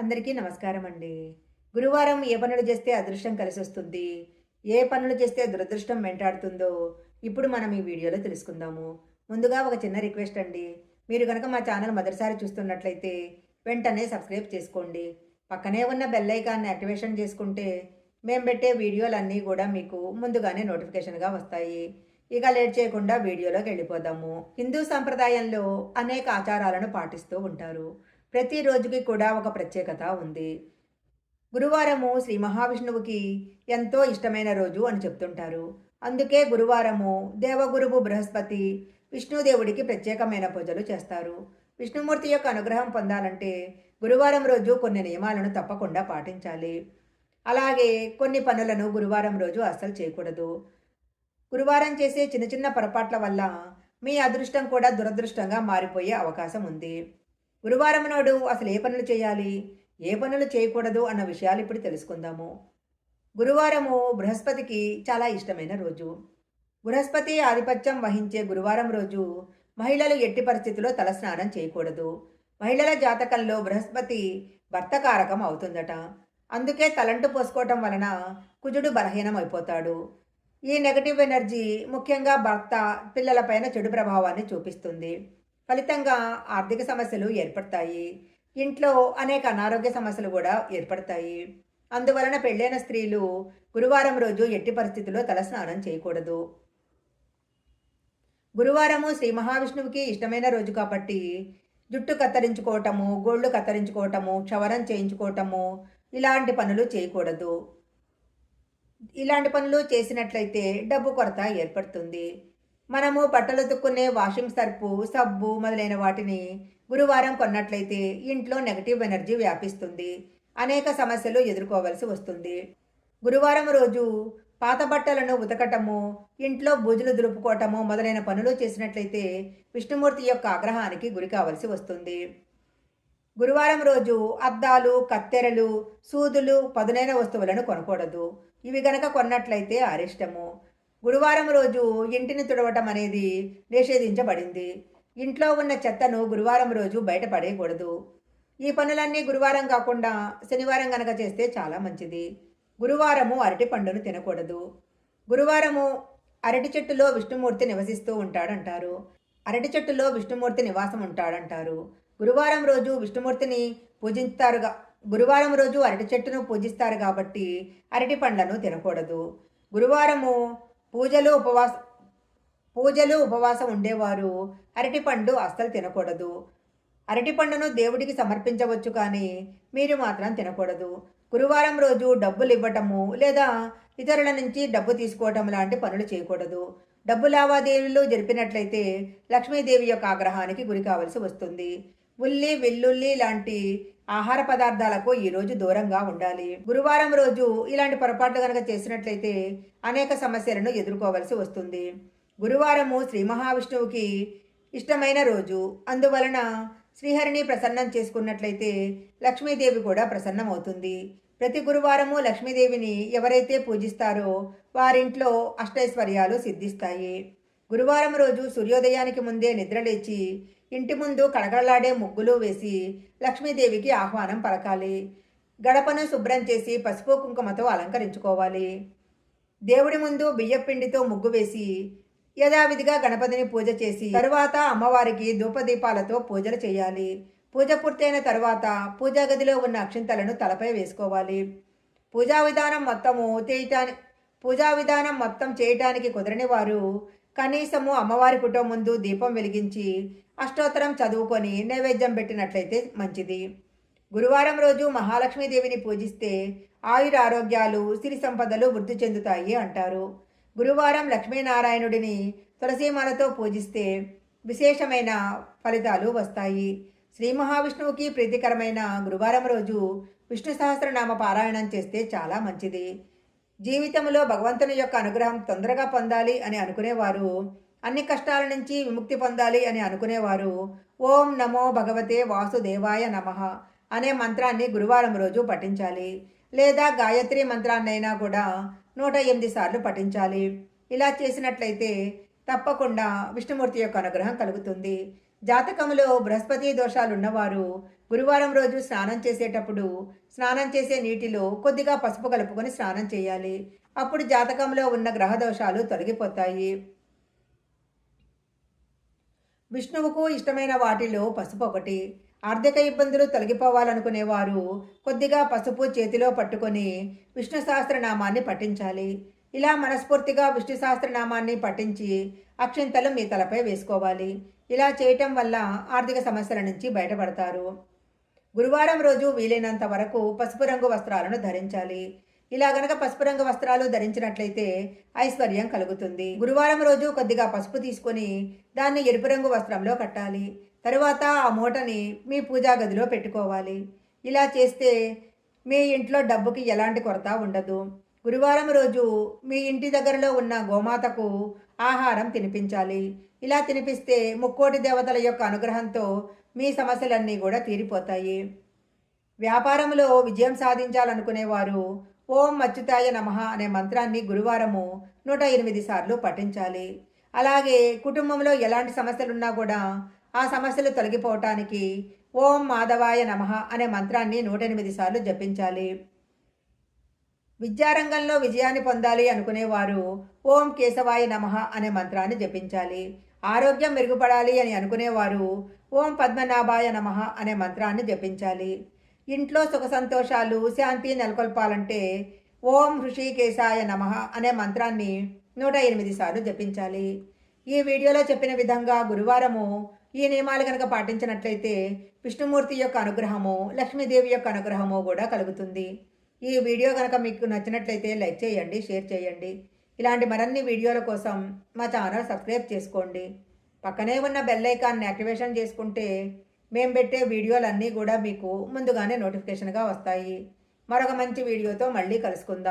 అందరికీ నమస్కారం అండి. గురువారం ఏ పనులు చేస్తే అదృష్టం కలిసొస్తుంది? ఏ పనులు చేస్తే దురదృష్టం వెంటాడుతుందో ఇప్పుడు మనం ఈ వీడియోలో తెలుసుకుందాము. ముందుగా ఒక చిన్న రిక్వెస్ట్ అండి. మీరు గనక మా ఛానల్ మొదటిసారి చూస్తున్నట్లయితే వెంటనే సబ్స్క్రైబ్ చేసుకోండి. పక్కనే ఉన్న బెల్ ఐకాన్‌ని యాక్టివేషన్ చేసుకుంటే మేము పెట్టే వీడియోలన్నీ కూడా మీకు ముందుగానే నోటిఫికేషన్‌గా వస్తాయి. ఇక లేట్ చేయకుండా వీడియోలోకి వెళ్ళిపోదాము. హిందూ సంప్రదాయంలో అనేక ఆచారాలను పాటిస్తూ ఉంటారు. ప్రతి రోజుకి కూడా ఒక ప్రత్యేకత ఉంది. గురువారము శ్రీ మహావిష్ణువుకి ఎంతో ఇష్టమైన రోజు అని చెప్తుంటారు. అందుకే గురువారము దేవగురువు బృహస్పతి విష్ణుదేవుడికి ప్రత్యేకమైన పూజలు చేస్తారు. విష్ణుమూర్తి యొక్క అనుగ్రహం పొందాలంటే గురువారం రోజు కొన్ని నియమాలను తప్పకుండా పాటించాలి. అలాగే కొన్ని పనులను గురువారం రోజు అస్సలు చేయకూడదు. గురువారం చేసే చిన్న చిన్న పొరపాట్ల వల్ల మీ అదృష్టం కూడా దురదృష్టంగా మారిపోయే అవకాశం ఉంది. గురువారం నాడు అసలు ఏ పనులు చేయాలి, ఏ పనులు చేయకూడదు అన్న విషయాలు ఇప్పుడు తెలుసుకుందాము. గురువారము బృహస్పతికి చాలా ఇష్టమైన రోజు. బృహస్పతి ఆధిపత్యం వహించే గురువారం రోజు మహిళలు ఎట్టి పరిస్థితిలో తలస్నానం చేయకూడదు. మహిళల జాతకంలో బృహస్పతి భర్తకారకం అవుతుందట. అందుకే తలంటు పోసుకోవటం వలన కుజుడు బలహీనం అయిపోతాడు. ఈ నెగటివ్ ఎనర్జీ ముఖ్యంగా భర్త, పిల్లలపైన చెడు ప్రభావాన్ని చూపిస్తుంది. ఫలితంగా ఆర్థిక సమస్యలు ఏర్పడతాయి. ఇంట్లో అనేక అనారోగ్య సమస్యలు కూడా ఏర్పడతాయి. అందువలన పెళ్ళైన స్త్రీలు గురువారం రోజు ఎట్టి పరిస్థితుల్లో తలస్నానం చేయకూడదు. గురువారము శ్రీ మహావిష్ణువుకి ఇష్టమైన రోజు కాబట్టి జుట్టు కత్తిరించుకోవటము, గోళ్ళు కత్తిరించుకోవటము, క్షవరం చేయించుకోవటము ఇలాంటి పనులు చేయకూడదు. ఇలాంటి పనులు చేసినట్లయితే డబ్బు కొరత ఏర్పడుతుంది. మనము బట్టలు ఉతుక్కునే వాషింగ్ సర్పు, సబ్బు మొదలైన వాటిని గురువారం కొన్నట్లయితే ఇంట్లో నెగటివ్ ఎనర్జీ వ్యాపిస్తుంది. అనేక సమస్యలు ఎదుర్కోవలసి వస్తుంది. గురువారం రోజు పాత బట్టలను ఉతకటము, ఇంట్లో బూజులు దులుపుకోవటము మొదలైన పనులు చేసినట్లయితే విష్ణుమూర్తి యొక్క ఆగ్రహానికి గురి కావలసి వస్తుంది. గురువారం రోజు అద్దాలు, కత్తెరలు, సూదులు, పదునైన వస్తువులను కొనకూడదు. ఇవి గనక కొన్నట్లయితే అరిష్టము. గురువారం రోజు ఇంటిని తుడవటం అనేది నిషేధించబడింది. ఇంట్లో ఉన్న చెత్తను గురువారం రోజు బయట పడేయకూడదు. ఈ పనులన్నీ గురువారం కాకుండా శనివారం గనక చేస్తే చాలా మంచిది. గురువారము అరటి పండును తినకూడదు. గురువారము అరటి చెట్టులో విష్ణుమూర్తి నివసిస్తూ ఉంటాడంటారు. అరటి చెట్టులో విష్ణుమూర్తి నివాసం ఉంటాడంటారు. గురువారం రోజు విష్ణుమూర్తిని పూజిస్తారుగా గురువారం రోజు అరటి చెట్టును పూజిస్తారు కాబట్టి అరటి పండ్లను తినకూడదు. గురువారము పూజలు ఉపవాస ఉపవాసం ఉండేవారు అరటిపండు అస్సలు తినకూడదు. అరటిపండును దేవుడికి సమర్పించవచ్చు కానీ మీరు మాత్రం తినకూడదు. గురువారం రోజు డబ్బులు ఇవ్వటము లేదా ఇతరుల నుంచి డబ్బు తీసుకోవటం లాంటి పనులు చేయకూడదు. డబ్బు లావాదేవీలు జరిపినట్లయితే లక్ష్మీదేవి యొక్క ఆగ్రహానికి గురి కావలసి వస్తుంది. ఉల్లి, వెల్లుల్లి లాంటి ఆహార పదార్థాలకు ఈరోజు దూరంగా ఉండాలి. గురువారం రోజు ఇలాంటి పొరపాట్లు కనుక చేసినట్లయితే అనేక సమస్యలను ఎదుర్కోవలసి వస్తుంది. గురువారము శ్రీ మహావిష్ణువుకి ఇష్టమైన రోజు. అందువలన శ్రీహరిని ప్రసన్నం చేసుకున్నట్లయితే లక్ష్మీదేవి కూడా ప్రసన్నమవుతుంది. ప్రతి గురువారము లక్ష్మీదేవిని ఎవరైతే పూజిస్తారో వారింట్లో అష్టైశ్వర్యాలు సిద్ధిస్తాయి. గురువారం రోజు సూర్యోదయానికి ముందే నిద్రలేచి ఇంటి ముందు కడగడలాడే ముగ్గులు వేసి లక్ష్మీదేవికి ఆహ్వానం పలకాలి. గడపను శుభ్రం చేసి పసుపు కుంకుమతో అలంకరించుకోవాలి. దేవుడి ముందు బియ్యపిండితో ముగ్గు వేసి యథావిధిగా గణపతిని పూజ చేసి తరువాత అమ్మవారికి ధూపదీపాలతో పూజలు చేయాలి. పూజ పూర్తయిన తరువాత పూజా గదిలో ఉన్న అక్షింతలను తలపై వేసుకోవాలి. పూజా విధానం మొత్తం చేయటానికి కుదరని వారు కనీసము అమ్మవారి ఫోటో ముందు దీపం వెలిగించి అష్టోత్తరం చదువుకొని నైవేద్యం పెట్టినట్లయితే మంచిది. గురువారం రోజు మహాలక్ష్మీదేవిని పూజిస్తే ఆయుర ఆరోగ్యాలు, సిరి సంపదలు వృద్ధి చెందుతాయి అంటారు. గురువారం లక్ష్మీనారాయణుడిని తులసీమాలతో పూజిస్తే విశేషమైన ఫలితాలు వస్తాయి. శ్రీ మహావిష్ణువుకి ప్రీతికరమైన గురువారం రోజు విష్ణు సహస్రనామ పారాయణం చేస్తే చాలా మంచిది. జీవితంలో భగవంతుని యొక్క అనుగ్రహం తొందరగా పొందాలి అని అనుకునేవారు, అన్ని కష్టాల నుంచి విముక్తి పొందాలి అని అనుకునేవారు ఓం నమో భగవతే వాసుదేవాయ నమః అనే మంత్రాన్ని గురువారం రోజు పఠించాలి. లేదా గాయత్రి మంత్రాన్నైనా కూడా 108 సార్లు పఠించాలి. ఇలా చేసినట్లయితే తప్పకుండా విష్ణుమూర్తి యొక్క అనుగ్రహం కలుగుతుంది. జాతకంలో బృహస్పతి దోషాలు ఉన్నవారు గురువారం రోజు స్నానం చేసేటప్పుడు స్నానం చేసే నీటిలో కొద్దిగా పసుపు కలుపుకొని స్నానం చేయాలి. అప్పుడు జాతకంలో ఉన్న గ్రహ దోషాలు తొలగిపోతాయి. విష్ణువుకు ఇష్టమైన వాటిలో పసుపు ఒకటి. ఆర్థిక ఇబ్బందులు తొలగిపోవాలనుకునేవారు కొద్దిగా పసుపు చేతిలో పట్టుకొని విష్ణు సహస్రనామాన్ని పఠించాలి. ఇలా మనస్ఫూర్తిగా విష్ణు సహస్రనామాన్ని పఠించి అక్షింతలు మీ తలపై వేసుకోవాలి. ఇలా చేయటం వల్ల ఆర్థిక సమస్యల నుంచి బయటపడతారు. గురువారం రోజు వీలైనంత వరకు పసుపు రంగు వస్త్రాలను ధరించాలి. ఇలా గనక పసుపు రంగు వస్త్రాలు ధరించినట్లయితే ఐశ్వర్యం కలుగుతుంది. గురువారం రోజు కొద్దిగా పసుపు తీసుకొని దాన్ని ఎరుపు రంగు వస్త్రంలో కట్టాలి. తరువాత ఆ మూటని మీ పూజా గదిలో పెట్టుకోవాలి. ఇలా చేస్తే మీ ఇంట్లో డబ్బుకి ఎలాంటి కొరత ఉండదు. గురువారం రోజు మీ ఇంటి దగ్గరలో ఉన్న గోమాతకు ఆహారం తినిపించాలి. ఇలా తినిపిస్తే ముక్కోటి దేవతల యొక్క అనుగ్రహంతో మీ సమస్యలన్నీ కూడా తీరిపోతాయి. వ్యాపారంలో విజయం సాధించాలనుకునేవారు ఓం అచ్యుతాయ నమః అనే మంత్రాన్ని గురువారము 108 సార్లు పఠించాలి. అలాగే కుటుంబంలో ఎలాంటి సమస్యలున్నా కూడా ఆ సమస్యలు తొలగిపోవటానికి ఓం మాధవాయ నమః అనే మంత్రాన్ని 108 సార్లు జపించాలి. విద్యారంగంలో విజయాన్ని పొందాలి అనుకునేవారు ఓం కేశవాయ నమః అనే మంత్రాన్ని జపించాలి. ఆరోగ్యం మెరుగుపడాలి అని అనుకునేవారు ఓం పద్మనాభాయ నమః అనే మంత్రాన్ని జపించాలి. ఇంట్లో సుఖ సంతోషాలు శాంతి నెలకొల్పాలంటే ఓం హృషికేశాయ నమః అనే మంత్రాన్ని 108 సార్లు జపించాలి. ఈ వీడియోలో చెప్పిన విధంగా గురువారము ఈ నియమాలు కనుక పాటించినట్లయితే విష్ణుమూర్తి యొక్క అనుగ్రహము, లక్ష్మీదేవి యొక్క అనుగ్రహము కూడా కలుగుతుంది. ఈ వీడియో కనుక మీకు నచ్చినట్లయితే లైక్ చేయండి, షేర్ చేయండి. ఇలాంటి మరిన్ని వీడియోల కోసం మా ఛానల్ సబ్స్క్రైబ్ చేసుకోండి. పక్కనే ఉన్న బెల్ ఐకాన్ని యాక్టివేషన్ చేసుకుంటే మేము పెట్టే వీడియోలన్నీ కూడా మీకు ముందుగానే నోటిఫికేషన్గా వస్తాయి. మరొక మంచి వీడియోతో మళ్ళీ కలుసుకుందాం.